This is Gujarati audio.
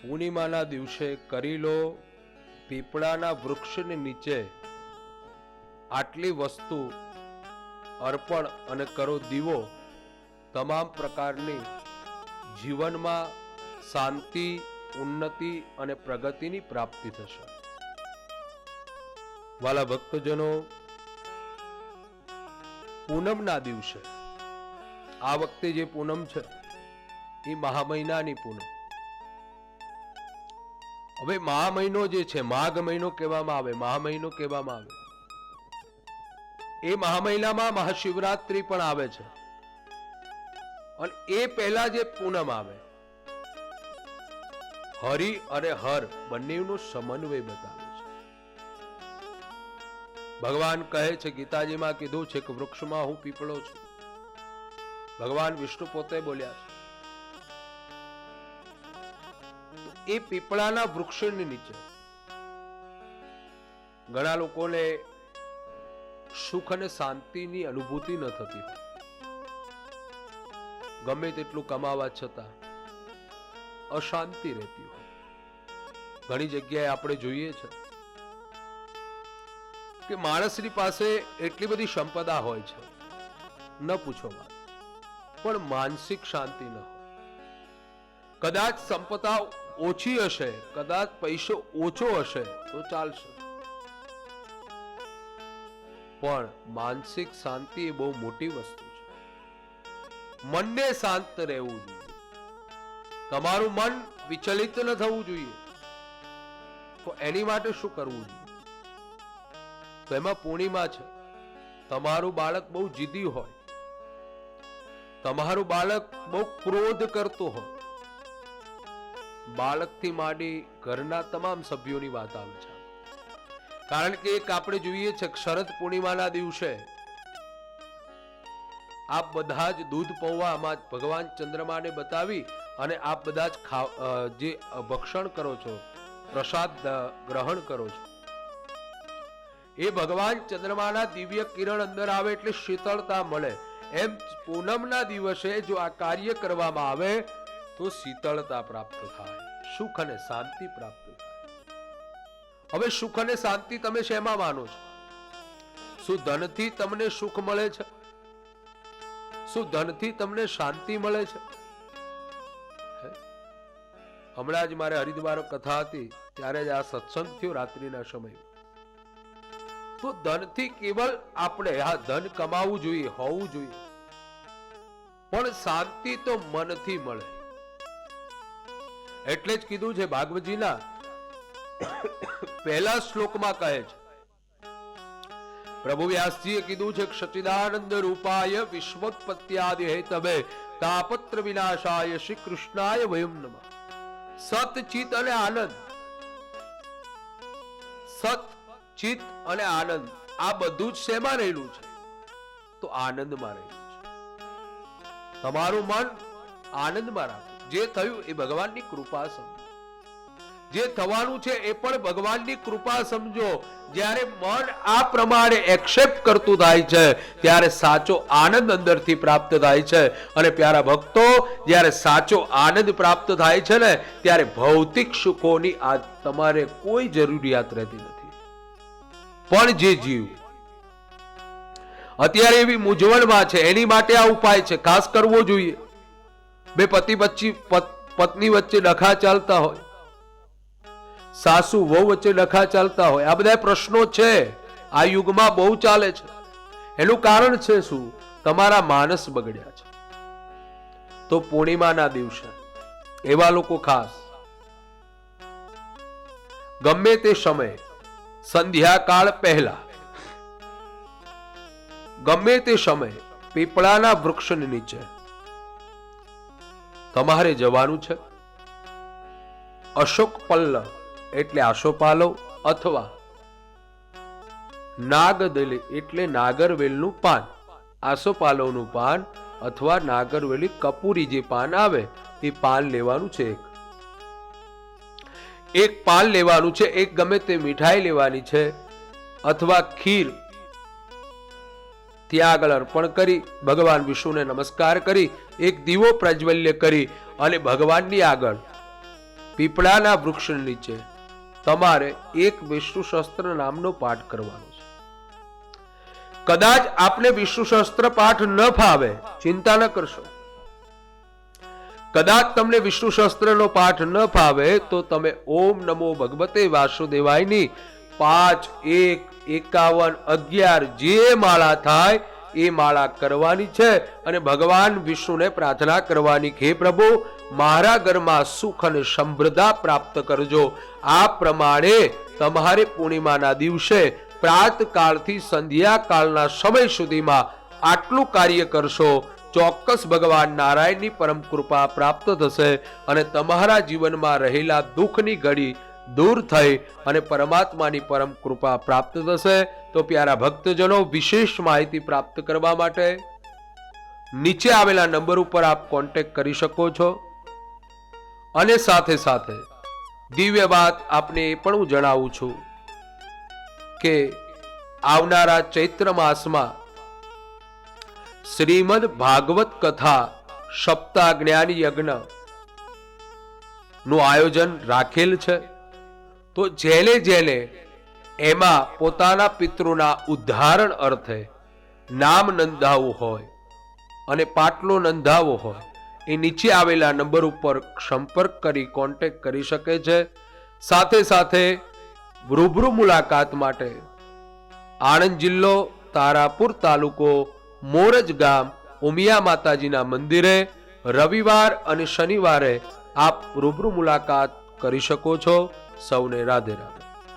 પૂર્ણિમાના દિવસે કરી લો પીપળાના વૃક્ષની નીચે આટલી વસ્તુ અર્પણ અને કરો દીવો, તમામ પ્રકારની જીવનમાં શાંતિ, ઉન્નતિ અને પ્રગતિની પ્રાપ્તિ થશે. વાલા ભક્તજનો, પૂનમના દિવસે, આ વખતે જે પૂનમ છે એ મહા મહિનાની પૂનમ. હવે મહા મહિનો જે છે, માઘ મહિનો કહેવામાં આવે, મહા મહિનો કહેવામાં આવે, એ મહા મહિનામાં મહાશિવરાત્રી પણ આવે છે. અને એ પહેલા જે પૂનમ આવે, હરિ અને હર બંનેનો સમન્વય બતાવે છે. ભગવાન કહે છે, ગીતાજીમાં કીધું છે કે વૃક્ષમાં હું પીપળો છું. ભગવાન વિષ્ણુ પોતે બોલ્યા છે. એ પીપળાના વૃક્ષની નીચે ઘણા લોકોને સુખ અને શાંતિની અનુભૂતિ ન થતી હોય. ગમે તેટલું કમાવા છતાં અશાંતિ રહેતી હોય. ઘણી જગ્યાએ આપણે જોઈએ છે કે માણસની પાસે એટલી બધી સંપદા હોય છે, ન પૂછો વાત, પણ માનસિક શાંતિ ન હોય. કદાચ સંપદા ઓછી હશે, કદાચ પૈસો ઓછો હશે તો ચાલશે, પણ માનસિક શાંતિ એ બહુ મોટી વસ્તુ છે. મનને શાંત રહેવું જોઈએ. તમારું મન વિચલિત ન થવું જોઈએ. તો એની માટે શું કરવું જોઈએ? તો એમાં પૂર્ણિમા છે. તમારું બાળક બહુ જીદી હોય, તમારું બાળક બહુ ક્રોધ કરતો હોય, બાળકથી માંડી ઘરના તમામ સભ્યોની વાત આવે છે. કારણ કે એક આપણે જોઈએ છે કે શરદ પૂર્ણિમાના દિવસે આપ બધા જ દૂધ પૌવામાં ભગવાન ચંદ્રમાને બતાવી અને આપ બધા જ જે ભક્ષણ કરો છો, પ્રસાદ ગ્રહણ કરો છો, એ ભગવાન ચંદ્રમાના દિવ્ય કિરણ અંદર આવે એટલે શીતળતા મળે. એમ પૂનમના દિવસે જો આ કાર્ય કરવામાં આવે તો શીતળતા પ્રાપ્ત થાય, સુખ અને શાંતિ પ્રાપ્ત થાય. હવે સુખ અને શાંતિ તમે શેમાં માનો છો? શું ધનથી તમને સુખ મળે છે? શું ધનથી તમને શાંતિ મળે છે? હમણાં જ મારે હરિદ્વાર કથા હતી ત્યારે જ આ સત્સંગ થયો રાત્રિના સમયે. તો ધનથી કેવળ આપણે ધન કમાવું જોઈએ, હોવું જોઈએ, પણ શાંતિ તો મનથી મળે. એટલે જ કીધું છે ભાગવતજીના પહેલા શ્લોકમાં કહે છે, પ્રભુ વ્યાસજીએ કીધું છે કે સચ્ચિદાનંદ રૂપાય વિશ્વોત્પત્યાદિ હેતવે તાપત્ર વિનાશાય શ્રી કૃષ્ણાય વયમ નમઃ. સત, ચિત અને આનંદ, સત, ચિત અને આનંદ, આ બધું જ શેમાં રહેલું છે? તો આનંદમાં રહેલું છે. તમારું મન આનંદમાં રાખો. જે થયું એ ભગવાનની કૃપા સમજો. જે થવાનું છે એ પણ ભગવાનની કૃપા સમજો. જ્યારે મન આ પ્રમાણે એક્સેપ્ટ કરતું થાય છે ત્યારે સાચો આનંદ અંદરથી પ્રાપ્ત થાય છે. અને પ્યારા ભક્તો, જ્યારે સાચો આનંદ પ્રાપ્ત થાય છે ને ત્યારે ભૌતિક સુખોની આ તમારે કોઈ જરૂરિયાત રહેતી નથી. પણ જે જીવ અત્યારે એવી મૂંઝવણમાં છે એની માટે આ ઉપાય છે, ખાસ કરવો જોઈએ. બે પત્ની વચ્ચે ડખા ચાલતા હોય, સાસુ વહુ વચ્ચે ડખા ચાલતા હોય, આ બધા પ્રશ્નો છે, આ યુગમાં બહુ ચાલે છે. એનું કારણ છે શું? તમારા માનસ બગડ્યા છે. તો પૂર્ણિમાના દિવસે એવા લોકો ખાસ ગમે તે સમયે સંધ્યાકાળ પહેલા ગમે તે સમયે પીપળાના વૃક્ષની નીચે તમારે જવાનું છે. અશોક પલ્લવ એટલે આસોપાલવ અથવા નાગદલી એટલે નાગરવેલનું પાન, આસોપાલવનું પાન અથવા નાગરવેલી કપૂરી જે પાન આવે એ પાન લેવાનું છે. એક પાન લેવાનું છે. એક ગમે તે મીઠાઈ લેવાની છે અથવા ખીર ત્યાં આગળ અર્પણ કરી ભગવાન વિષ્ણુને નમસ્કાર કરી એક દીવો પ્રજ્વલ્ય કરી અને ભગવાનની આગળ પીપળાના વૃક્ષ નીચે તમારે એક વિષ્ણુ શસ્ત્ર નામનો પાઠ કરવાનો છે. કદાચ આપને વિષ્ણુ શસ્ત્ર પાઠ ન ફાવે, ચિંતા ન કરશો. કદાચ તમને વિષ્ણુ શસ્ત્રનો પાઠ ન ફાવે તો તમે ઓમ નમો ભગવતે વાસુદેવાયની 5, 1, 51, 11 જે માળા થાય એ માળા કરવાની છે અને ભગવાન વિષ્ણુને પ્રાર્થના કરવાની કે હે પ્રભુ મારા ઘરમાં સુખ અને સમૃદ્ધતા પ્રાપ્ત કરજો. આ પ્રમાણે તમારે પૂર્ણિમાના દિવસે પ્રાતકાળથી સંધ્યાકાળના સમય સુધીમાં આટલું કાર્ય કરશો, ચોક્કસ ભગવાન નારાયણની પરમ કૃપા પ્રાપ્ત થશે અને તમારા જીવનમાં રહેલા દુઃખની ઘડી દૂર થઈ અને પરમાત્માની પરમ કૃપા પ્રાપ્ત થશે. તો પ્યારા ભક્તજનો, વિશેષ માહિતી પ્રાપ્ત કરવા માટે નીચે આવેલા નંબર ઉપર આપ કોન્ટેક્ટ કરી શકો છો. અને સાથે સાથે દિવ્ય વાત આપને એ પણ હું જણાવું છું કે આવનારા ચૈત્ર માસમાં શ્રીમદ ભાગવત કથા સપ્તાહ જ્ઞાન યજ્ઞ નું આયોજન રાખેલ છે. તો જેને એમાં પોતાના પિતૃના ઉદ્ધારણ અર્થે નામ નોંધાવવું હોય અને પાટલો નોંધાવવો હોય એ નીચે આવેલા નંબર ઉપર સંપર્ક કરી કોન્ટેક્ટ કરી શકે છે. સાથે સાથે રૂબરૂ મુલાકાત માટે આણંદ જિલ્લો, તારાપુર તાલુકો, મોરજ ગામ, ઉમિયા માતાજીના મંદિરે રવિવાર અને શનિવારે આપ રૂબરૂ મુલાકાત કરી શકો છો. સૌને રાધે રાધે.